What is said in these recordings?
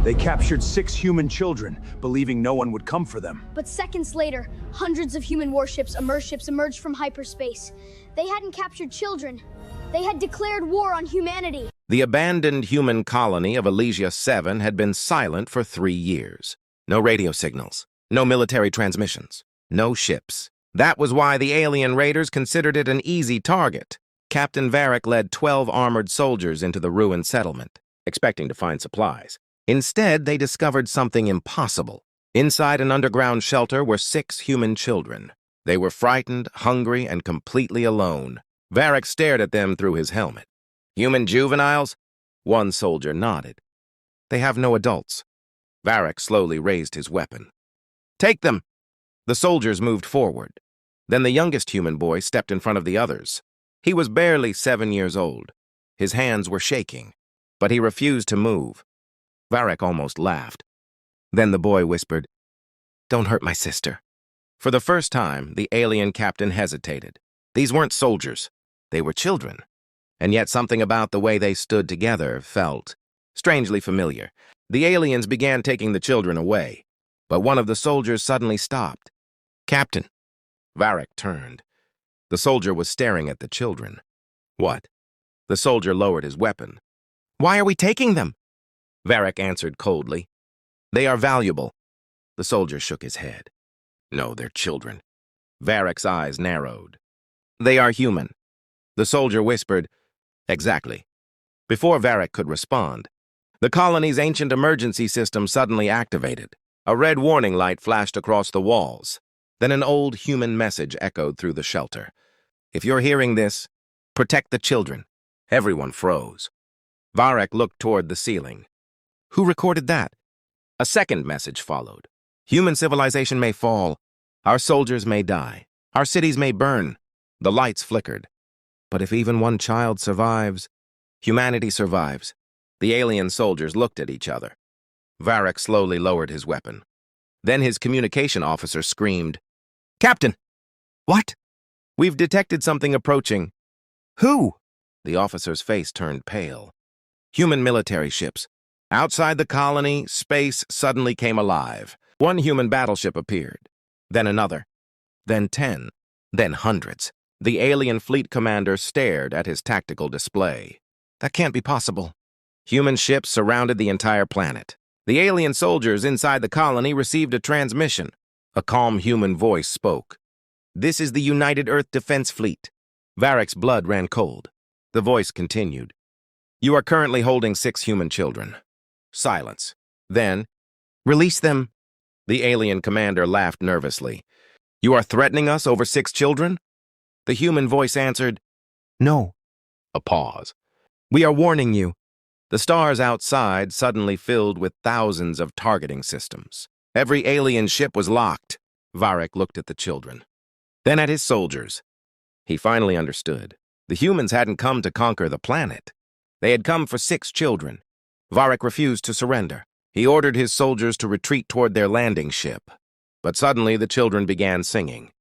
They captured 6 human children, believing no one would come for them. But seconds later, hundreds of human warships emerged from hyperspace. They hadn't captured children. They had declared war on humanity. The abandoned human colony of Elysia 7 had been silent for 3 years. No radio signals, no military transmissions, no ships. That was why the alien raiders considered it an easy target. Captain Varric led 12 armored soldiers into the ruined settlement, expecting to find supplies. Instead, they discovered something impossible. Inside an underground shelter were 6 human children. They were frightened, hungry, and completely alone. Varric stared at them through his helmet. "Human juveniles?" One soldier nodded. "They have no adults." Varric slowly raised his weapon. "Take them!" The soldiers moved forward. Then the youngest human boy stepped in front of the others. He was barely 7 years old. His hands were shaking, but he refused to move. Varric almost laughed. Then the boy whispered, "Don't hurt my sister." For the first time, the alien captain hesitated. These weren't soldiers. They were children. And yet something about the way they stood together felt strangely familiar. The aliens began taking the children away, but one of the soldiers suddenly stopped. "Captain." Varric turned. The soldier was staring at the children. "What?" The soldier lowered his weapon. "Why are we taking them?" Varric answered coldly. "They are valuable." The soldier shook his head. "No, they're children." Varric's eyes narrowed. "They are human." The soldier whispered, "Exactly." Before Varric could respond, the colony's ancient emergency system suddenly activated. A red warning light flashed across the walls. Then an old human message echoed through the shelter. "If you're hearing this, protect the children." Everyone froze. Varric looked toward the ceiling. Who recorded that? A second message followed. "Human civilization may fall. Our soldiers may die. Our cities may burn." The lights flickered. "But if even one child survives, humanity survives." The alien soldiers looked at each other. Varric slowly lowered his weapon. Then his communication officer screamed, "Captain!" "What?" "We've detected something approaching." "Who?" The officer's face turned pale. "Human military ships. Outside the colony, space suddenly came alive. One human battleship appeared. Then another. Then 10. Then hundreds." The alien fleet commander stared at his tactical display. "That can't be possible." Human ships surrounded the entire planet. The alien soldiers inside the colony received a transmission. A calm human voice spoke. "This is the United Earth Defense Fleet." Varric's blood ran cold. The voice continued. "You are currently holding 6 human children." Silence. Then, "Release them." The alien commander laughed nervously. "You are threatening us over 6 children?" The human voice answered, "No." A pause. "We are warning you." The stars outside suddenly filled with thousands of targeting systems. Every alien ship was locked. Varric looked at the children, then at his soldiers. He finally understood. The humans hadn't come to conquer the planet. They had come for 6 children. Varric refused to surrender. He ordered his soldiers to retreat toward their landing ship. But suddenly the children began singing.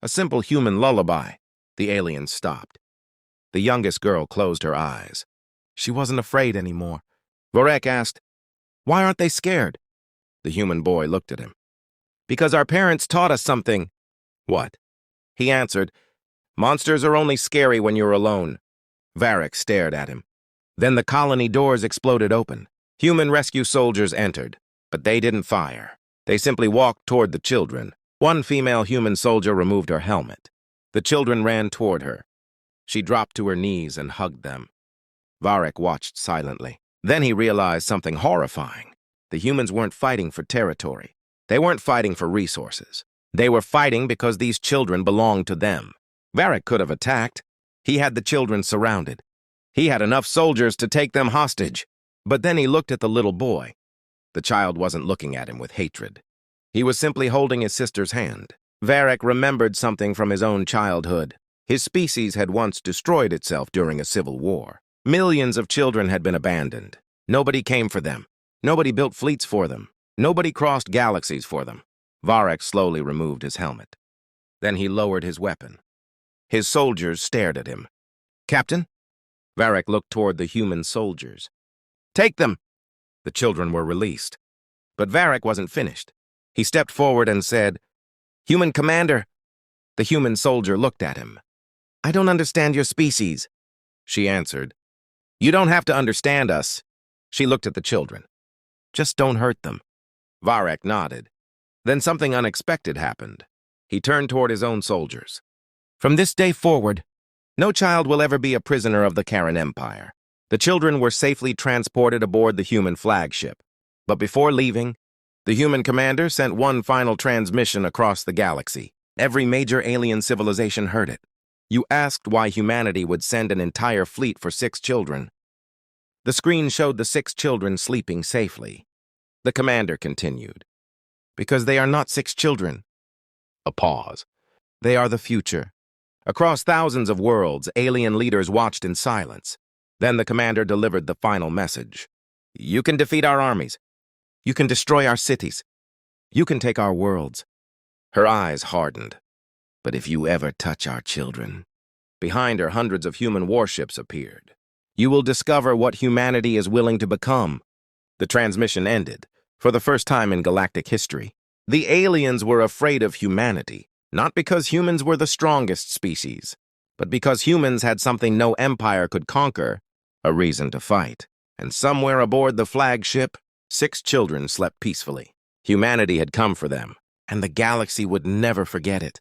A simple human lullaby. The aliens stopped. The youngest girl closed her eyes. She wasn't afraid anymore. Varric asked, "Why aren't they scared?" The human boy looked at him. "Because our parents taught us something." "What?" He answered, "Monsters are only scary when you're alone." Varric stared at him. Then the colony doors exploded open. Human rescue soldiers entered, but they didn't fire. They simply walked toward the children. One female human soldier removed her helmet. The children ran toward her. She dropped to her knees and hugged them. Varric watched silently. Then he realized something horrifying. The humans weren't fighting for territory. They weren't fighting for resources. They were fighting because these children belonged to them. Varric could have attacked. He had the children surrounded. He had enough soldiers to take them hostage. But then he looked at the little boy. The child wasn't looking at him with hatred. He was simply holding his sister's hand. Varric remembered something from his own childhood. His species had once destroyed itself during a civil war. Millions of children had been abandoned. Nobody came for them. Nobody built fleets for them. Nobody crossed galaxies for them. Varric slowly removed his helmet. Then he lowered his weapon. His soldiers stared at him. "Captain?" Varric looked toward the human soldiers. "Take them!" The children were released. But Varric wasn't finished. He stepped forward and said, "Human commander." The human soldier looked at him. "I don't understand your species," she answered. "You don't have to understand us." She looked at the children. "Just don't hurt them." Varric nodded. Then something unexpected happened. He turned toward his own soldiers. "From this day forward, no child will ever be a prisoner of the Karen Empire." The children were safely transported aboard the human flagship. But before leaving, the human commander sent one final transmission across the galaxy. Every major alien civilization heard it. You asked why humanity would send an entire fleet for 6 children. The screen showed the 6 children sleeping safely. The commander continued, "Because they are not 6 children." A pause. "They are the future." Across thousands of worlds, alien leaders watched in silence. Then the commander delivered the final message. "You can defeat our armies. You can destroy our cities. You can take our worlds." Her eyes hardened. "But if you ever touch our children..." Behind her, hundreds of human warships appeared. "You will discover what humanity is willing to become." The transmission ended. For the first time in galactic history, the aliens were afraid of humanity, not because humans were the strongest species, but because humans had something no empire could conquer, a reason to fight. And somewhere aboard the flagship, 6 children slept peacefully. Humanity had come for them, and the galaxy would never forget it.